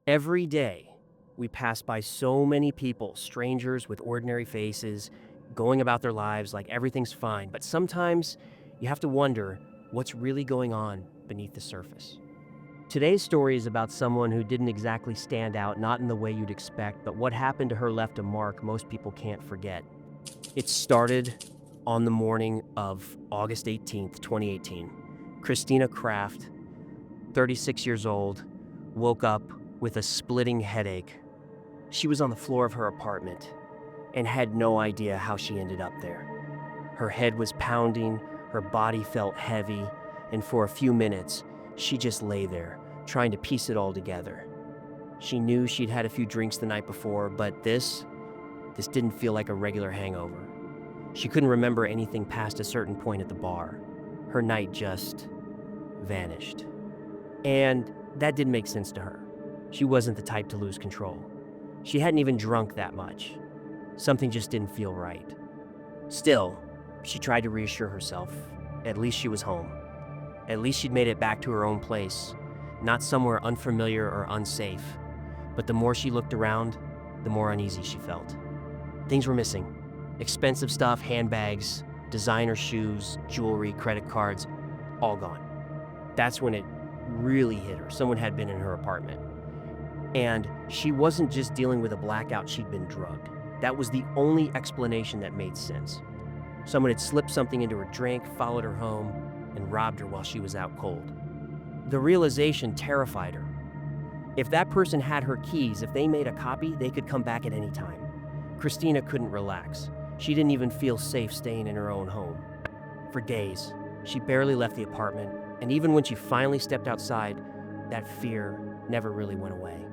Every day, we pass by so many people, strangers with ordinary faces, going about their lives like everything's fine. But sometimes you have to wonder what's really going on beneath the surface. Today's story is about someone who didn't exactly stand out, not in the way you'd expect, but what happened to her left a mark most people can't forget. It started on the morning of August 18th, 2018. Christina Kraft, 36 years old, woke up with a splitting headache. She was on the floor of her apartment and had no idea how she ended up there. Her head was pounding, her body felt heavy, and for a few minutes, she just lay there, trying to piece it all together. She knew she'd had a few drinks the night before, but this didn't feel like a regular hangover. She couldn't remember anything past a certain point at the bar. Her night just vanished. And that didn't make sense to her. She wasn't the type to lose control. She hadn't even drunk that much. Something just didn't feel right. Still, she tried to reassure herself. At least she was home. At least she'd made it back to her own place, not somewhere unfamiliar or unsafe. But the more she looked around, the more uneasy she felt. Things were missing. Expensive stuff, handbags, designer shoes, jewelry, credit cards, all gone. That's when it really hit her. Someone had been in her apartment. And she wasn't just dealing with a blackout, she'd been drugged. That was the only explanation that made sense. Someone had slipped something into her drink, followed her home, and robbed her while she was out cold. The realization terrified her. If that person had her keys, if they made a copy, they could come back at any time. Christina couldn't relax. She didn't even feel safe staying in her own home. For days, she barely left the apartment, and even when she finally stepped outside, that fear never really went away.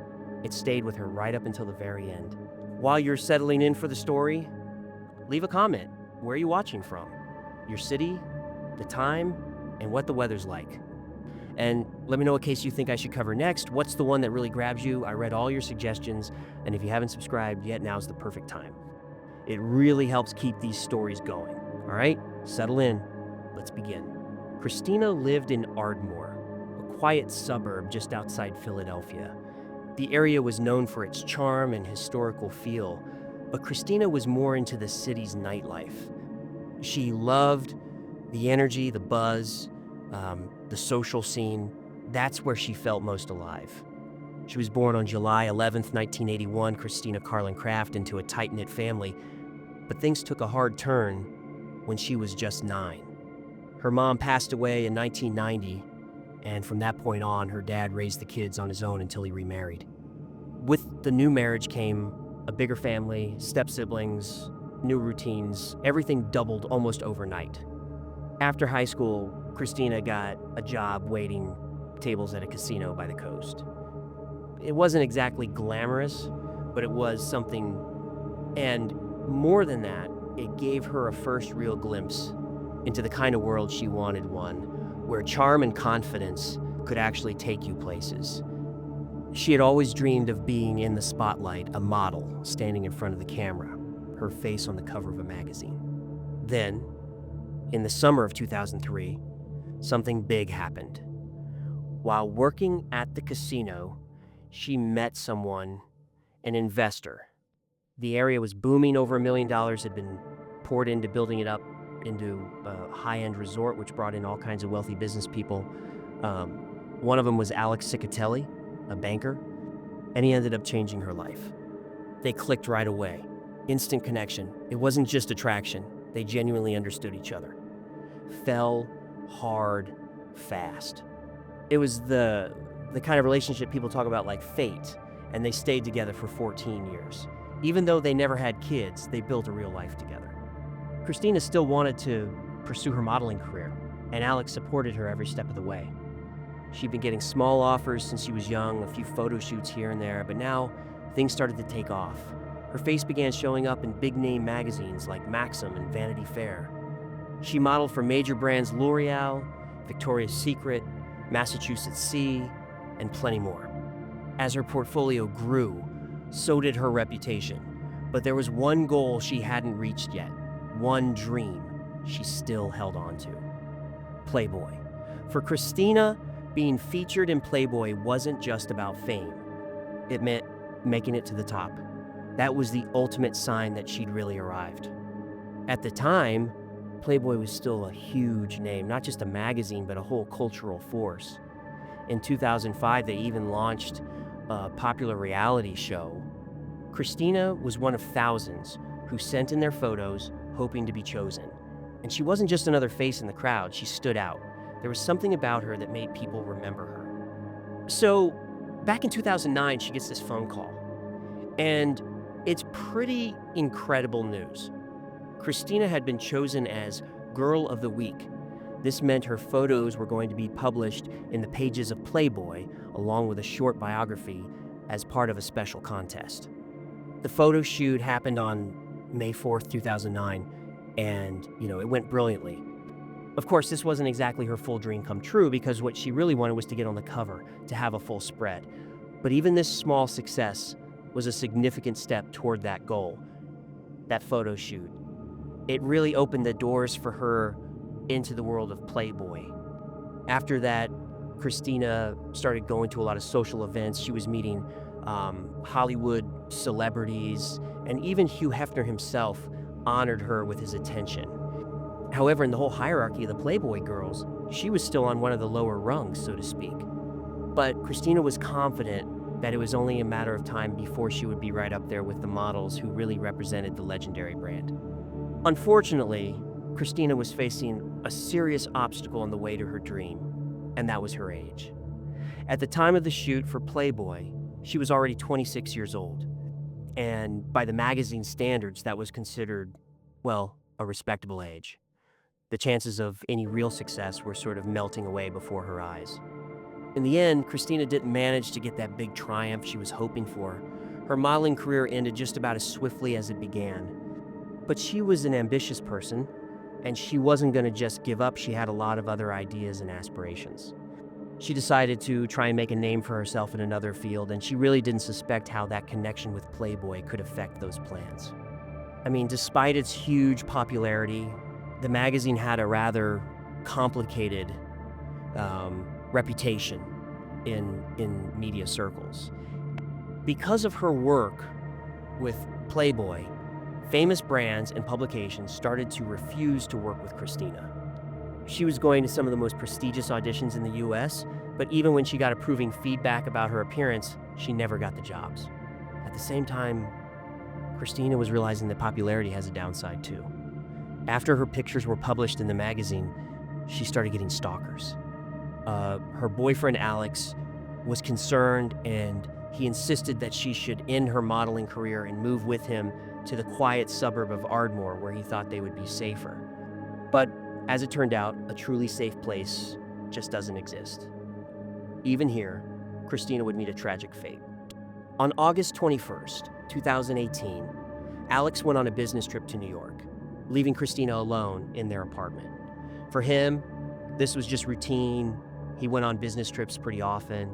It stayed with her right up until the very end. While you're settling in for the story, leave a comment. Where are you watching from? Your city, the time, and what the weather's like. And let me know what case you think I should cover next. What's the one that really grabs you? I read all your suggestions, and if you haven't subscribed yet, now's the perfect time. It really helps keep these stories going. All right, settle in. Let's begin. Christina lived in Ardmore, a quiet suburb just outside Philadelphia. The area was known for its charm and historical feel, but Christina was more into the city's nightlife. She loved the energy, the buzz, the social scene. That's where she felt most alive. She was born on July 11th, 1981, Christina Carlin Kraft, into a tight-knit family, but things took a hard turn when she was just 9. Her mom passed away in 1990, and from that point on, her dad raised the kids on his own until he remarried. With the new marriage came a bigger family, step-siblings, new routines. Everything doubled almost overnight. After high school, Christina got a job waiting tables at a casino by the coast. It wasn't exactly glamorous, but it was something, and more than that, it gave her a first real glimpse into the kind of world she wanted, one where charm and confidence could actually take you places. She had always dreamed of being in the spotlight, a model standing in front of the camera, her face on the cover of a magazine. Then, in the summer of 2003, something big happened. While working at the casino, she met someone, an investor. The area was booming. Over $1 million had been poured into building it up into a high-end resort, which brought in all kinds of wealthy business people. One of them was Alex Ciccatelli, a banker, and he ended up changing her life. They clicked right away. Instant connection. It wasn't just attraction. They genuinely understood each other. Fell hard, fast. It was the kind of relationship people talk about like fate, and they stayed together for 14 years. Even though they never had kids, they built a real life together. Christina still wanted to pursue her modeling career, and Alex supported her every step of the way. She'd been getting small offers since she was young, a few photo shoots here and there, but now things started to take off. Her face began showing up in big-name magazines like Maxim and Vanity Fair. She modeled for major brands L'Oreal, Victoria's Secret, Massachusetts Sea, and plenty more. As her portfolio grew, so did her reputation. But there was one goal she hadn't reached yet, one dream she still held on to. Playboy. For Christina, being featured in Playboy wasn't just about fame. It meant making it to the top. That was the ultimate sign that she'd really arrived. At the time, Playboy was still a huge name, not just a magazine, but a whole cultural force. In 2005, they even launched a popular reality show. Christina was one of thousands who sent in their photos hoping to be chosen. And she wasn't just another face in the crowd, she stood out. There was something about her that made people remember her. So, back in 2009, she gets this phone call. And it's pretty incredible news. Christina had been chosen as Girl of the Week. This meant her photos were going to be published in the pages of Playboy, along with a short biography, as part of a special contest. The photo shoot happened on May 4th, 2009, and, it went brilliantly. Of course, this wasn't exactly her full dream come true because what she really wanted was to get on the cover, to have a full spread. But even this small success was a significant step toward that goal, that photo shoot. It really opened the doors for her into the world of Playboy. After that, Christina started going to a lot of social events. She was meeting Hollywood celebrities, and even Hugh Hefner himself honored her with his attention. However, in the whole hierarchy of the Playboy girls, she was still on one of the lower rungs, so to speak. But Christina was confident that it was only a matter of time before she would be right up there with the models who really represented the legendary brand. Unfortunately, Christina was facing a serious obstacle on the way to her dream, and that was her age. At the time of the shoot for Playboy, she was already 26 years old, and by the magazine standards, that was considered, well, a respectable age. The chances of any real success were sort of melting away before her eyes. In the end, Christina didn't manage to get that big triumph she was hoping for. Her modeling career ended just about as swiftly as it began. But she was an ambitious person, and she wasn't going to just give up. She had a lot of other ideas and aspirations. She decided to try and make a name for herself in another field, and she really didn't suspect how that connection with Playboy could affect those plans. I mean, despite its huge popularity, the magazine had a rather complicated reputation in media circles. Because of her work with Playboy, famous brands and publications started to refuse to work with Christina. She was going to some of the most prestigious auditions in the US, but even when she got approving feedback about her appearance, she never got the jobs. At the same time, Christina was realizing that popularity has a downside too. After her pictures were published in the magazine, she started getting stalkers. Her boyfriend, Alex, was concerned, and he insisted that she should end her modeling career and move with him to the quiet suburb of Ardmore, where he thought they would be safer. But as it turned out, a truly safe place just doesn't exist. Even here, Christina would meet a tragic fate. On August 21st, 2018, Alex went on a business trip to New York, leaving Christina alone in their apartment. For him, this was just routine. He went on business trips pretty often.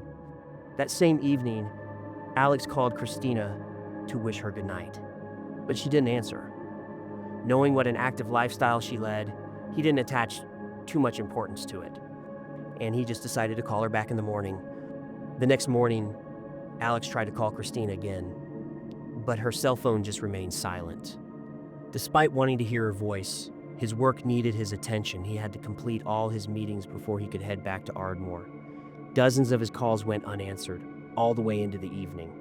That same evening, Alex called Christina to wish her goodnight, but she didn't answer. Knowing what an active lifestyle she led, he didn't attach too much importance to it, and he just decided to call her back in the morning. The next morning, Alex tried to call Christina again, but her cell phone just remained silent. Despite wanting to hear her voice, his work needed his attention. He had to complete all his meetings before he could head back to Ardmore. Dozens of his calls went unanswered, all the way into the evening.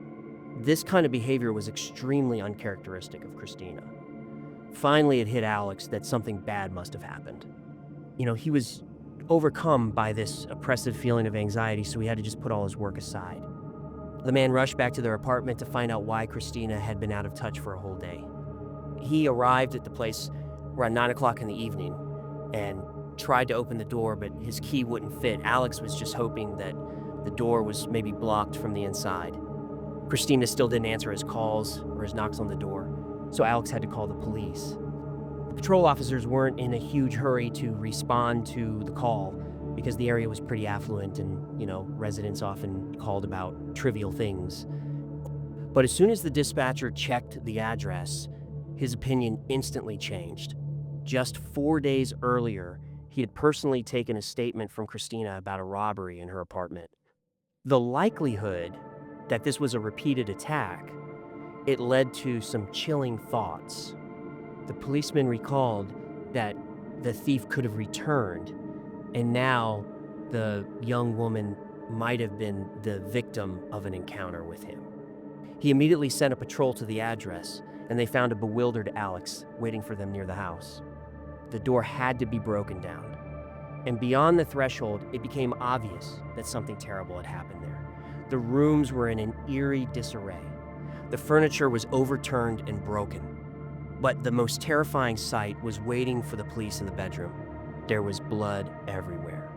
This kind of behavior was extremely uncharacteristic of Christina. Finally, it hit Alex that something bad must have happened. He was overcome by this oppressive feeling of anxiety, so he had to just put all his work aside. The man rushed back to their apartment to find out why Christina had been out of touch for a whole day. He arrived at the place around 9 o'clock in the evening and tried to open the door, but his key wouldn't fit. Alex was just hoping that the door was maybe blocked from the inside. Christina still didn't answer his calls or his knocks on the door, so Alex had to call the police. The patrol officers weren't in a huge hurry to respond to the call because the area was pretty affluent and, residents often called about trivial things. But as soon as the dispatcher checked the address, his opinion instantly changed. Just 4 days earlier, he had personally taken a statement from Christina about a robbery in her apartment. The likelihood that this was a repeated attack, it led to some chilling thoughts. The policeman recalled that the thief could have returned, and now the young woman might have been the victim of an encounter with him. He immediately sent a patrol to the address, and they found a bewildered Alex waiting for them near the house. The door had to be broken down, and beyond the threshold, it became obvious that something terrible had happened there. The rooms were in an eerie disarray. The furniture was overturned and broken. But the most terrifying sight was waiting for the police in the bedroom. There was blood everywhere.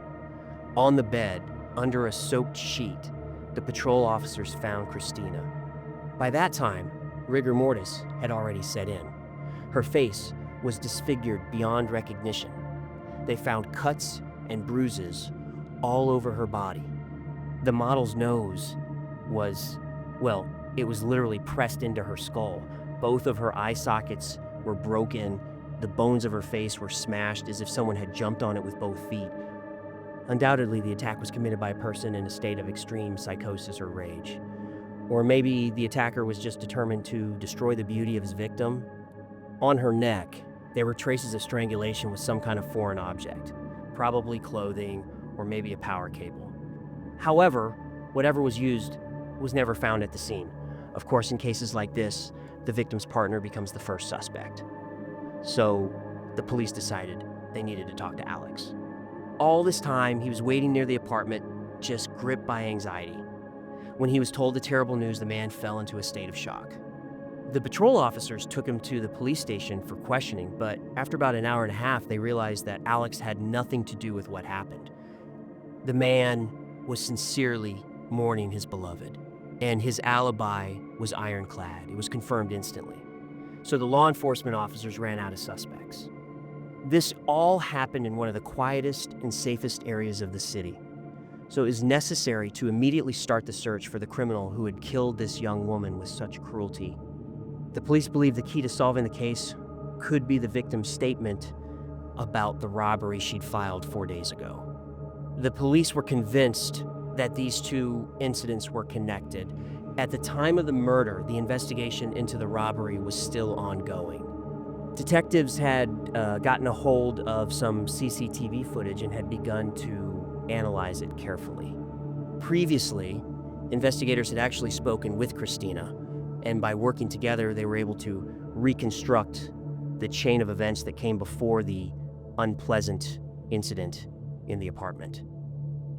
On the bed, under a soaked sheet, the patrol officers found Christina. By that time, rigor mortis had already set in. Her face was disfigured beyond recognition. They found cuts and bruises all over her body. The model's nose was, well, it was literally pressed into her skull. Both of her eye sockets were broken. The bones of her face were smashed as if someone had jumped on it with both feet. Undoubtedly, the attack was committed by a person in a state of extreme psychosis or rage. Or maybe the attacker was just determined to destroy the beauty of his victim. On her neck, there were traces of strangulation with some kind of foreign object, probably clothing or maybe a power cable. However, whatever was used was never found at the scene. Of course, in cases like this, the victim's partner becomes the first suspect. So the police decided they needed to talk to Alex. All this time, he was waiting near the apartment, just gripped by anxiety. When he was told the terrible news, the man fell into a state of shock. The patrol officers took him to the police station for questioning, but after about an hour and a half, they realized that Alex had nothing to do with what happened. The man was sincerely mourning his beloved, and his alibi was ironclad. It was confirmed instantly. So the law enforcement officers ran out of suspects. This all happened in one of the quietest and safest areas of the city. So it was necessary to immediately start the search for the criminal who had killed this young woman with such cruelty. The police believe the key to solving the case could be the victim's statement about the robbery she'd filed 4 days ago. The police were convinced that these two incidents were connected. At the time of the murder, the investigation into the robbery was still ongoing. Detectives had gotten a hold of some CCTV footage and had begun to analyze it carefully. Previously, investigators had actually spoken with Christina, and by working together, they were able to reconstruct the chain of events that came before the unpleasant incident in the apartment.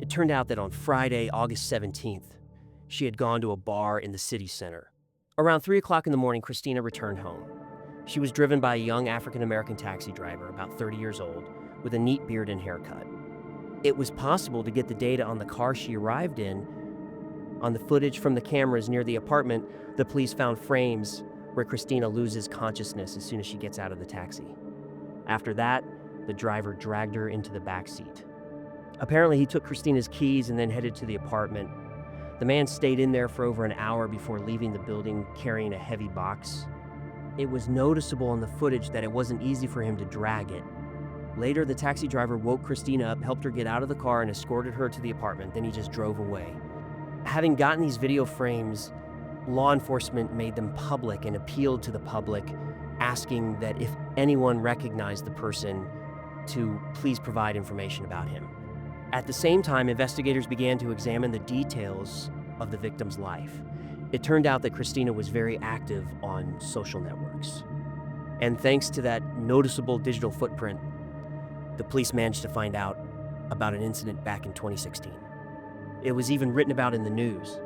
It turned out that on Friday, August 17th, she had gone to a bar in the city center. Around 3 o'clock in the morning, Christina returned home. She was driven by a young African-American taxi driver, about 30 years old, with a neat beard and haircut. It was possible to get the data on the car she arrived in. On the footage from the cameras near the apartment, the police found frames where Christina loses consciousness as soon as she gets out of the taxi. After that, the driver dragged her into the back seat. Apparently, he took Christina's keys and then headed to the apartment. The man stayed in there for over an hour before leaving the building carrying a heavy box. It was noticeable on the footage that it wasn't easy for him to drag it. Later, the taxi driver woke Christina up, helped her get out of the car, and escorted her to the apartment. Then he just drove away. Having gotten these video frames, law enforcement made them public and appealed to the public, asking that if anyone recognized the person, to please provide information about him. At the same time, investigators began to examine the details of the victim's life. It turned out that Christina was very active on social networks. And thanks to that noticeable digital footprint, the police managed to find out about an incident back in 2016. It was even written about in the news.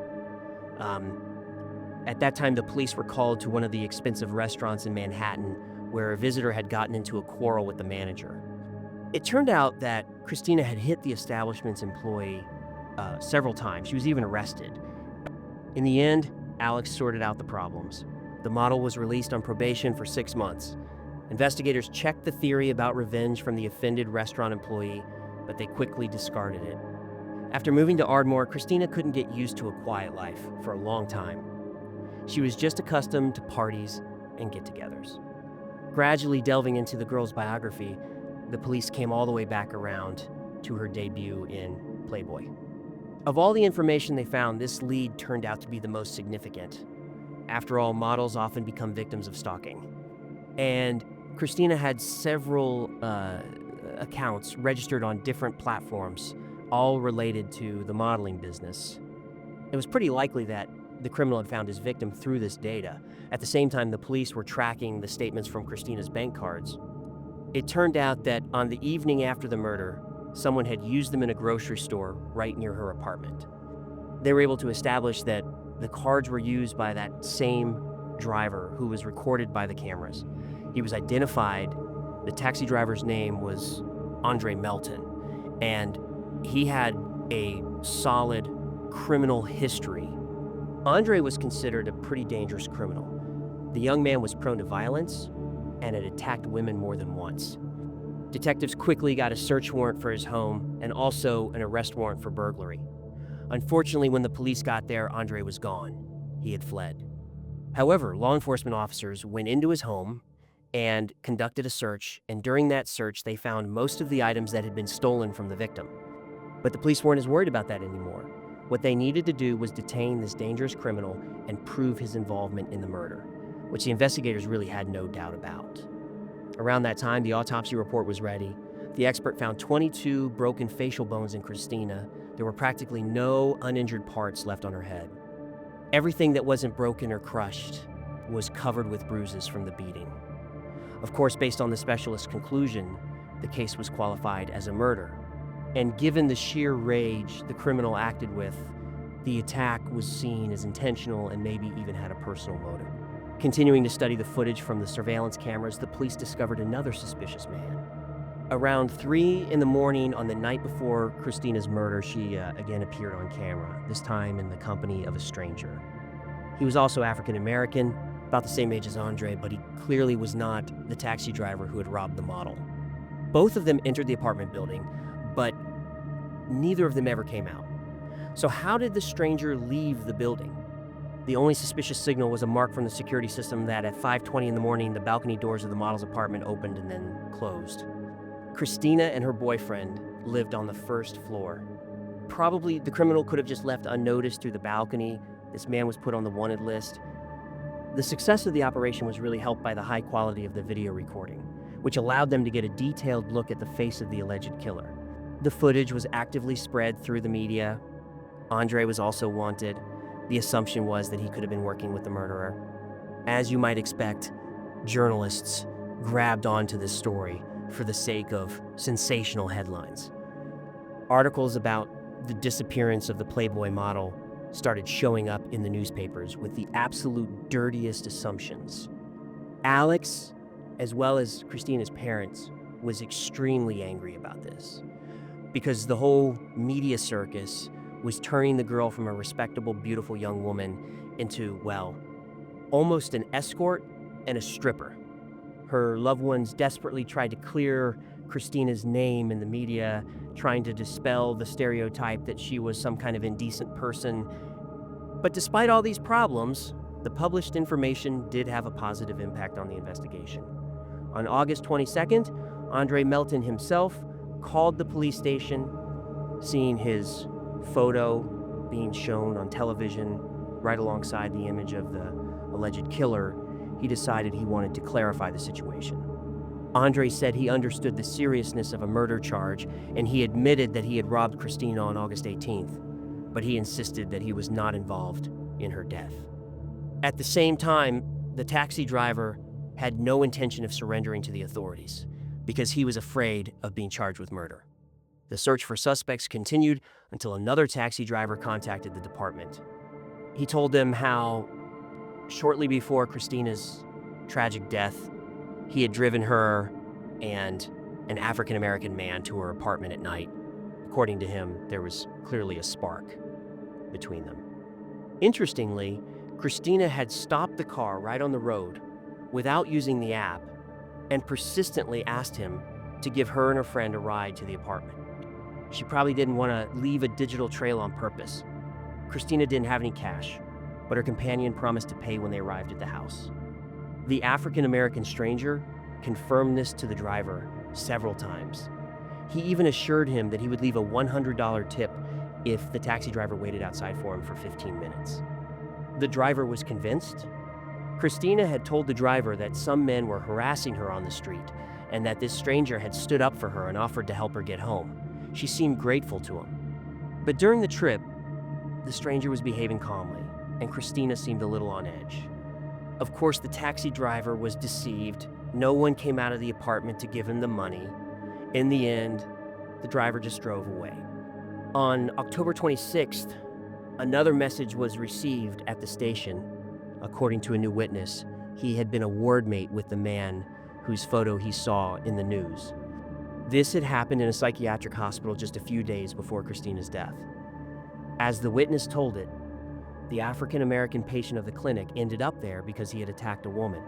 At that time, the police were called to one of the expensive restaurants in Manhattan where a visitor had gotten into a quarrel with the manager. It turned out that Christina had hit the establishment's employee several times. She was even arrested. In the end, Alex sorted out the problems. The model was released on probation for 6 months. Investigators checked the theory about revenge from the offended restaurant employee, but they quickly discarded it. After moving to Ardmore, Christina couldn't get used to a quiet life for a long time. She was just accustomed to parties and get-togethers. Gradually delving into the girl's biography, the police came all the way back around to her debut in Playboy. Of all the information they found, this lead turned out to be the most significant. After all, models often become victims of stalking. And Christina had several accounts registered on different platforms, all related to the modeling business. It was pretty likely that the criminal had found his victim through this data. At the same time, the police were tracking the statements from Christina's bank cards. It turned out that on the evening after the murder, someone had used them in a grocery store right near her apartment. They were able to establish that the cards were used by that same driver who was recorded by the cameras. He was identified. The taxi driver's name was Andre Melton, and he had a solid criminal history. Andre was considered a pretty dangerous criminal. The young man was prone to violence and had attacked women more than once. Detectives quickly got a search warrant for his home and also an arrest warrant for burglary. Unfortunately, when the police got there, Andre was gone. He had fled. However, law enforcement officers went into his home and conducted a search, and during that search, they found most of the items that had been stolen from the victim. But the police weren't as worried about that anymore. What they needed to do was detain this dangerous criminal and prove his involvement in the murder, which the investigators really had no doubt about. Around that time, the autopsy report was ready. The expert found 22 broken facial bones in Christina. There were practically no uninjured parts left on her head. Everything that wasn't broken or crushed was covered with bruises from the beating. Of course, based on the specialist's conclusion, the case was qualified as a murder. And given the sheer rage the criminal acted with, the attack was seen as intentional and maybe even had a personal motive. Continuing to study the footage from the surveillance cameras, the police discovered another suspicious man. Around 3 in the morning on the night before Christina's murder, she again appeared on camera, this time in the company of a stranger. He was also African American, about the same age as Andre, but he clearly was not the taxi driver who had robbed the model. Both of them entered the apartment building, but neither of them ever came out. So how did the stranger leave the building? The only suspicious signal was a mark from the security system that at 5:20 in the morning, the balcony doors of the model's apartment opened and then closed. Christina and her boyfriend lived on the first floor. Probably the criminal could have just left unnoticed through the balcony. This man was put on the wanted list. The success of the operation was really helped by the high quality of the video recording, which allowed them to get a detailed look at the face of the alleged killer. The footage was actively spread through the media. Andre was also wanted. The assumption was that he could have been working with the murderer. As you might expect, journalists grabbed onto this story for the sake of sensational headlines. Articles about the disappearance of the Playboy model started showing up in the newspapers with the absolute dirtiest assumptions. Alex, as well as Christina's parents, was extremely angry about this because the whole media circus was turning the girl from a respectable, beautiful young woman into, well, almost an escort and a stripper. Her loved ones desperately tried to clear Christina's name in the media, trying to dispel the stereotype that she was some kind of indecent person. But despite all these problems, the published information did have a positive impact on the investigation. On August 22nd, Andre Melton himself called the police station, seeing his photo being shown on television right alongside the image of the alleged killer. He decided he wanted to clarify the situation. Andre said he understood the seriousness of a murder charge, and he admitted that he had robbed Christina on August 18th, but he insisted that he was not involved in her death. At the same time, the taxi driver had no intention of surrendering to the authorities because he was afraid of being charged with murder. The search for suspects continued until another taxi driver contacted the department. He told them how, shortly before Christina's tragic death, he had driven her and an African-American man to her apartment at night. According to him, there was clearly a spark between them. Interestingly, Christina had stopped the car right on the road without using the app and persistently asked him to give her and her friend a ride to the apartment. She probably didn't want to leave a digital trail on purpose. Christina didn't have any cash, but her companion promised to pay when they arrived at the house. The African-American stranger confirmed this to the driver several times. He even assured him that he would leave a $100 tip if the taxi driver waited outside for him for 15 minutes. The driver was convinced. Christina had told the driver that some men were harassing her on the street and that this stranger had stood up for her and offered to help her get home. She seemed grateful to him. But during the trip, the stranger was behaving calmly, and Christina seemed a little on edge. Of course, the taxi driver was deceived. No one came out of the apartment to give him the money. In the end, the driver just drove away. On October 26th, another message was received at the station. According to a new witness, he had been a ward mate with the man whose photo he saw in the news. This had happened in a psychiatric hospital just a few days before Christina's death. As the witness told it, the African-American patient of the clinic ended up there because he had attacked a woman.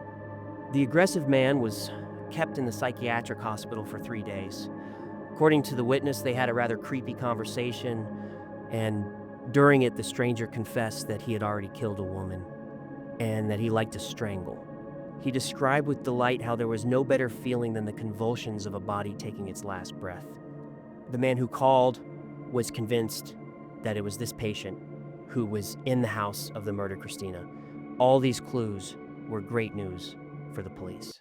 The aggressive man was kept in the psychiatric hospital for 3 days. According to the witness, they had a rather creepy conversation, and during it, the stranger confessed that he had already killed a woman and that he liked to strangle. He described with delight how there was no better feeling than the convulsions of a body taking its last breath. The man who called was convinced that it was this patient who was in the house of the murdered Christina. All these clues were great news for the police.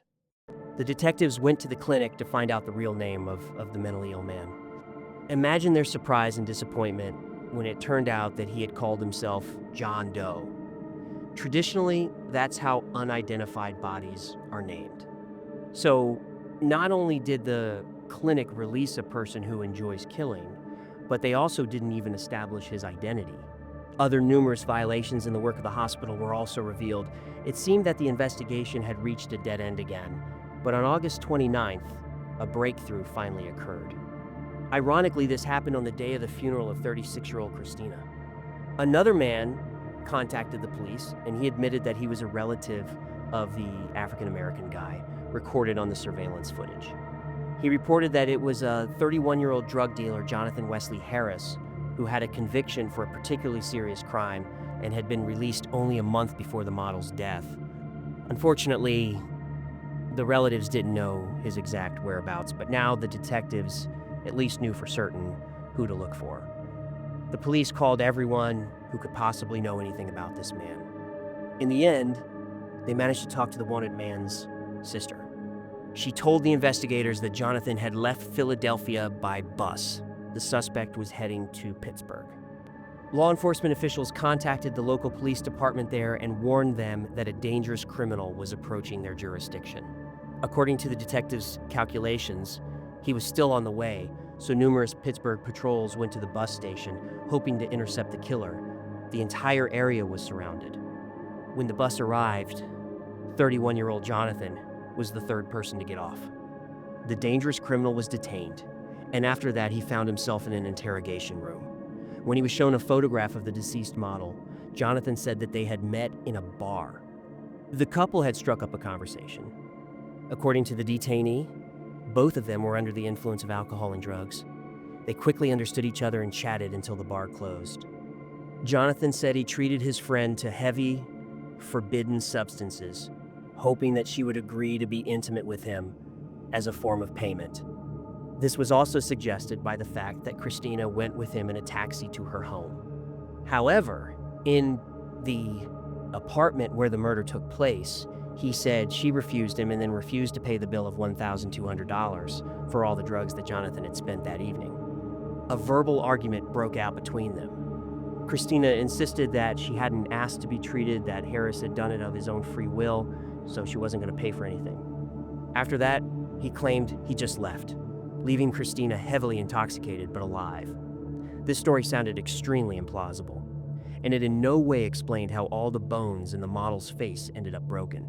The detectives went to the clinic to find out the real name of the mentally ill man. Imagine their surprise and disappointment when it turned out that he had called himself John Doe. Traditionally, that's how unidentified bodies are named. So, not only did the clinic release a person who enjoys killing, but they also didn't even establish his identity. Other numerous violations in the work of the hospital were also revealed. It seemed that the investigation had reached a dead end again, but on August 29th, a breakthrough finally occurred. Ironically, this happened on the day of the funeral of 36-year-old Christina. Another man contacted the police, and he admitted that he was a relative of the African-American guy recorded on the surveillance footage. He reported that it was a 31-year-old drug dealer, Jonathan Wesley Harris, who had a conviction for a particularly serious crime and had been released only a month before the model's death. Unfortunately, the relatives didn't know his exact whereabouts, but now the detectives at least knew for certain who to look for. The police called everyone who could possibly know anything about this man. In the end, they managed to talk to the wanted man's sister. She told the investigators that Jonathan had left Philadelphia by bus. The suspect was heading to Pittsburgh. Law enforcement officials contacted the local police department there and warned them that a dangerous criminal was approaching their jurisdiction. According to the detectives' calculations, he was still on the way, so numerous Pittsburgh patrols went to the bus station, hoping to intercept the killer. The entire area was surrounded. When the bus arrived, 31-year-old Jonathan was the third person to get off. The dangerous criminal was detained, and after that he found himself in an interrogation room. When he was shown a photograph of the deceased model, Jonathan said that they had met in a bar. The couple had struck up a conversation. According to the detainee, both of them were under the influence of alcohol and drugs. They quickly understood each other and chatted until the bar closed. Jonathan said he treated his friend to heavy, forbidden substances, hoping that she would agree to be intimate with him as a form of payment. This was also suggested by the fact that Christina went with him in a taxi to her home. However, in the apartment where the murder took place, he said she refused him and then refused to pay the bill of $1,200 for all the drugs that Jonathan had spent that evening. A verbal argument broke out between them. Christina insisted that she hadn't asked to be treated, that Harris had done it of his own free will, so she wasn't going to pay for anything. After that, he claimed he just left, leaving Christina heavily intoxicated but alive. This story sounded extremely implausible, and it in no way explained how all the bones in the model's face ended up broken.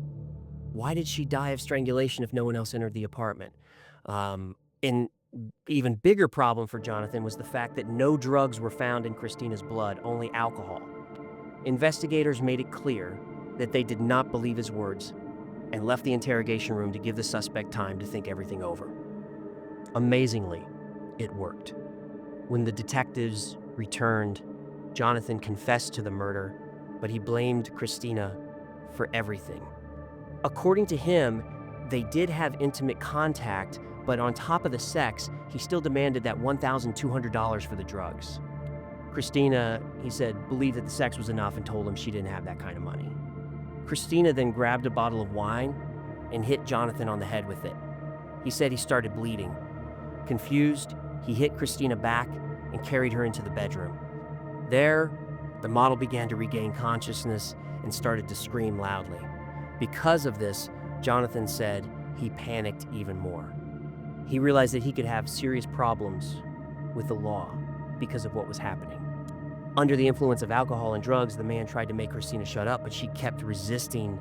Why did she die of strangulation if no one else entered the apartment? An even bigger problem for Jonathan was the fact that no drugs were found in Christina's blood, only alcohol. Investigators made it clear that they did not believe his words and left the interrogation room to give the suspect time to think everything over. Amazingly, it worked. When the detectives returned, Jonathan confessed to the murder, but he blamed Christina for everything. According to him, they did have intimate contact, but on top of the sex, he still demanded that $1,200 for the drugs. Christina, he said, believed that the sex was enough and told him she didn't have that kind of money. Christina then grabbed a bottle of wine and hit Jonathan on the head with it. He said he started bleeding. Confused, he hit Christina back and carried her into the bedroom. There, the model began to regain consciousness and started to scream loudly. Because of this, Jonathan said he panicked even more. He realized that he could have serious problems with the law because of what was happening. Under the influence of alcohol and drugs, the man tried to make Christina shut up, but she kept resisting.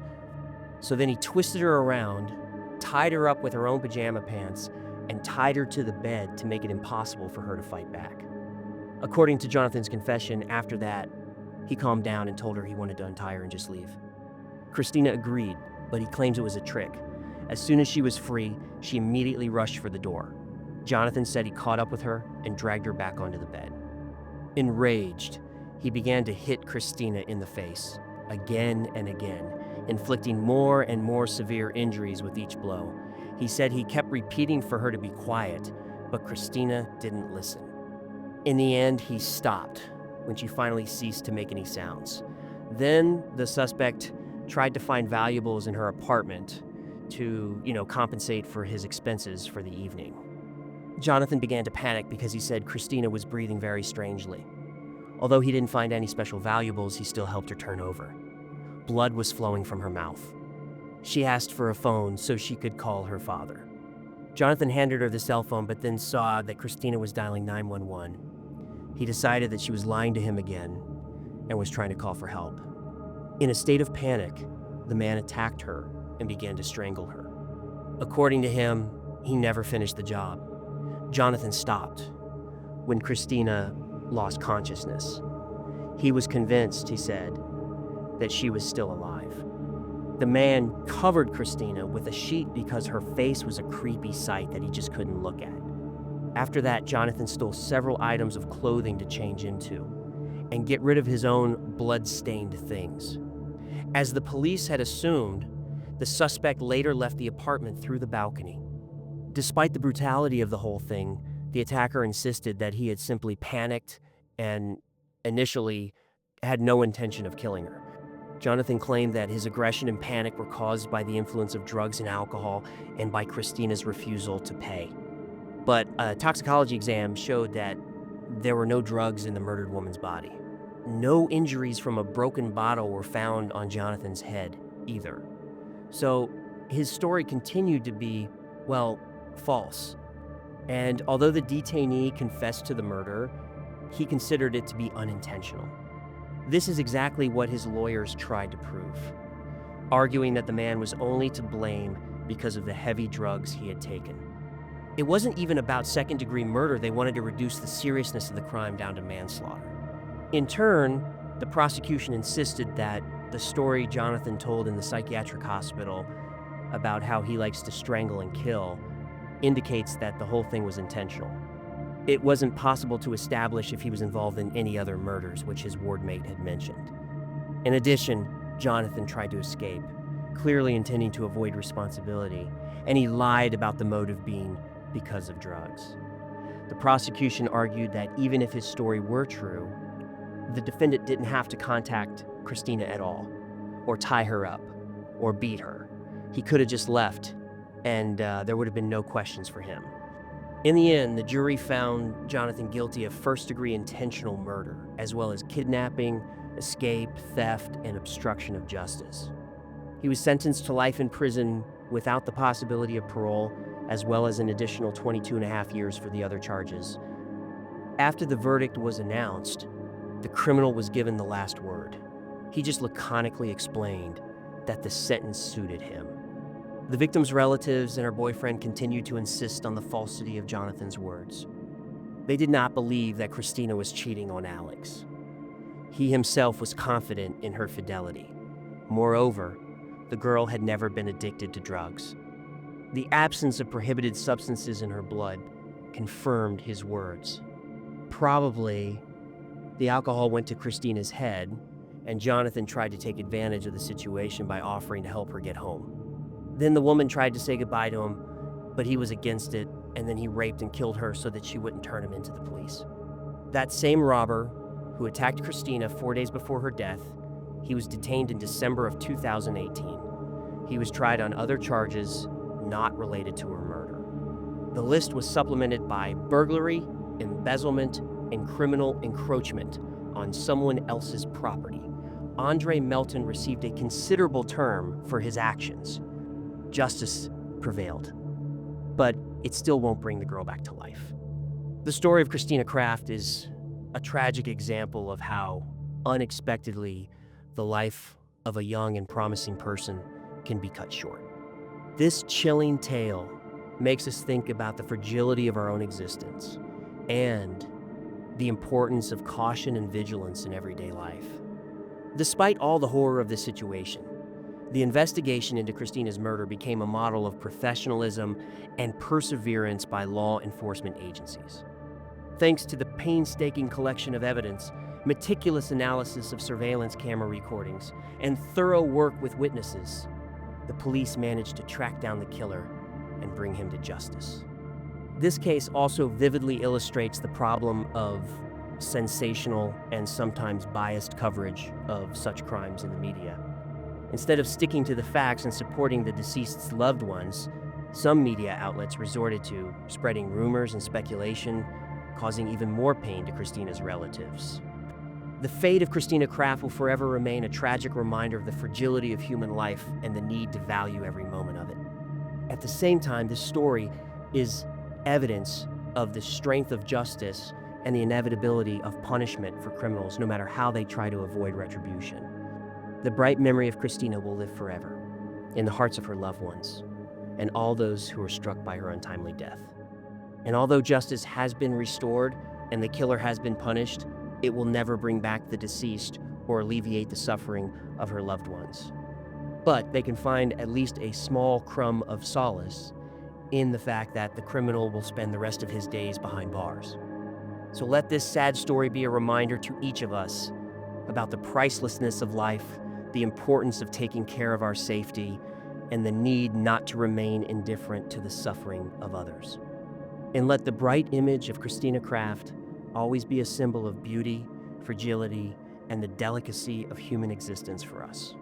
So then he twisted her around, tied her up with her own pajama pants, and tied her to the bed to make it impossible for her to fight back. According to Jonathan's confession, after that, he calmed down and told her he wanted to untie her and just leave. Christina agreed, but he claims it was a trick. As soon as she was free, she immediately rushed for the door. Jonathan said he caught up with her and dragged her back onto the bed. Enraged, he began to hit Christina in the face, again and again, inflicting more and more severe injuries with each blow. He said he kept repeating for her to be quiet, but Christina didn't listen. In the end, he stopped when she finally ceased to make any sounds. Then the suspect tried to find valuables in her apartment to, compensate for his expenses for the evening. Jonathan began to panic because he said Christina was breathing very strangely. Although he didn't find any special valuables, he still helped her turn over. Blood was flowing from her mouth. She asked for a phone so she could call her father. Jonathan handed her the cell phone, but then saw that Christina was dialing 911. He decided that she was lying to him again and was trying to call for help. In a state of panic, the man attacked her and began to strangle her. According to him, he never finished the job. Jonathan stopped when Christina lost consciousness. He was convinced, he said, that she was still alive. The man covered Christina with a sheet because her face was a creepy sight that he just couldn't look at. After that, Jonathan stole several items of clothing to change into and get rid of his own blood-stained things. As the police had assumed, the suspect later left the apartment through the balcony. Despite the brutality of the whole thing, the attacker insisted that he had simply panicked and initially had no intention of killing her. Jonathan claimed that his aggression and panic were caused by the influence of drugs and alcohol and by Christina's refusal to pay. But a toxicology exam showed that there were no drugs in the murdered woman's body. No injuries from a broken bottle were found on Jonathan's head either. So his story continued to be, false. And although the detainee confessed to the murder, he considered it to be unintentional. This is exactly what his lawyers tried to prove, arguing that the man was only to blame because of the heavy drugs he had taken. It wasn't even about second-degree murder. They wanted to reduce the seriousness of the crime down to manslaughter. In turn, the prosecution insisted that the story Jonathan told in the psychiatric hospital about how he likes to strangle and kill indicates that the whole thing was intentional. It wasn't possible to establish if he was involved in any other murders, which his wardmate had mentioned. In addition, Jonathan tried to escape, clearly intending to avoid responsibility, and he lied about the motive being because of drugs. The prosecution argued that even if his story were true, the defendant didn't have to contact Christina at all, or tie her up, or beat her. He could have just left, and there would have been no questions for him. In the end, the jury found Jonathan guilty of first-degree intentional murder, as well as kidnapping, escape, theft, and obstruction of justice. He was sentenced to life in prison without the possibility of parole, as well as an additional 22 and a half years for the other charges. After the verdict was announced, the criminal was given the last word. He just laconically explained that the sentence suited him. The victim's relatives and her boyfriend continued to insist on the falsity of Jonathan's words. They did not believe that Christina was cheating on Alex. He himself was confident in her fidelity. Moreover, the girl had never been addicted to drugs. The absence of prohibited substances in her blood confirmed his words. Probably, the alcohol went to Christina's head, and Jonathan tried to take advantage of the situation by offering to help her get home. Then the woman tried to say goodbye to him, but he was against it, and then he raped and killed her so that she wouldn't turn him into the police. That same robber who attacked Christina 4 days before her death. He was detained in December of 2018. He was tried on other charges not related to her murder. The list was supplemented by burglary, embezzlement, and criminal encroachment on someone else's property. Andre Melton received a considerable term for his actions. Justice prevailed, but it still won't bring the girl back to life. The story of Christina Kraft is a tragic example of how unexpectedly the life of a young and promising person can be cut short. This chilling tale makes us think about the fragility of our own existence and the importance of caution and vigilance in everyday life. Despite all the horror of this situation, the investigation into Christina's murder became a model of professionalism and perseverance by law enforcement agencies. Thanks to the painstaking collection of evidence, meticulous analysis of surveillance camera recordings, and thorough work with witnesses, the police managed to track down the killer and bring him to justice. This case also vividly illustrates the problem of sensational and sometimes biased coverage of such crimes in the media. Instead of sticking to the facts and supporting the deceased's loved ones, some media outlets resorted to spreading rumors and speculation, causing even more pain to Christina's relatives. The fate of Christina Kraft will forever remain a tragic reminder of the fragility of human life and the need to value every moment of it. At the same time, this story is evidence of the strength of justice and the inevitability of punishment for criminals, no matter how they try to avoid retribution. The bright memory of Christina will live forever in the hearts of her loved ones and all those who were struck by her untimely death. And although justice has been restored and the killer has been punished, it will never bring back the deceased or alleviate the suffering of her loved ones. But they can find at least a small crumb of solace in the fact that the criminal will spend the rest of his days behind bars. So let this sad story be a reminder to each of us about the pricelessness of life, the importance of taking care of our safety, and the need not to remain indifferent to the suffering of others. And let the bright image of Christina Kraft always be a symbol of beauty, fragility, and the delicacy of human existence for us.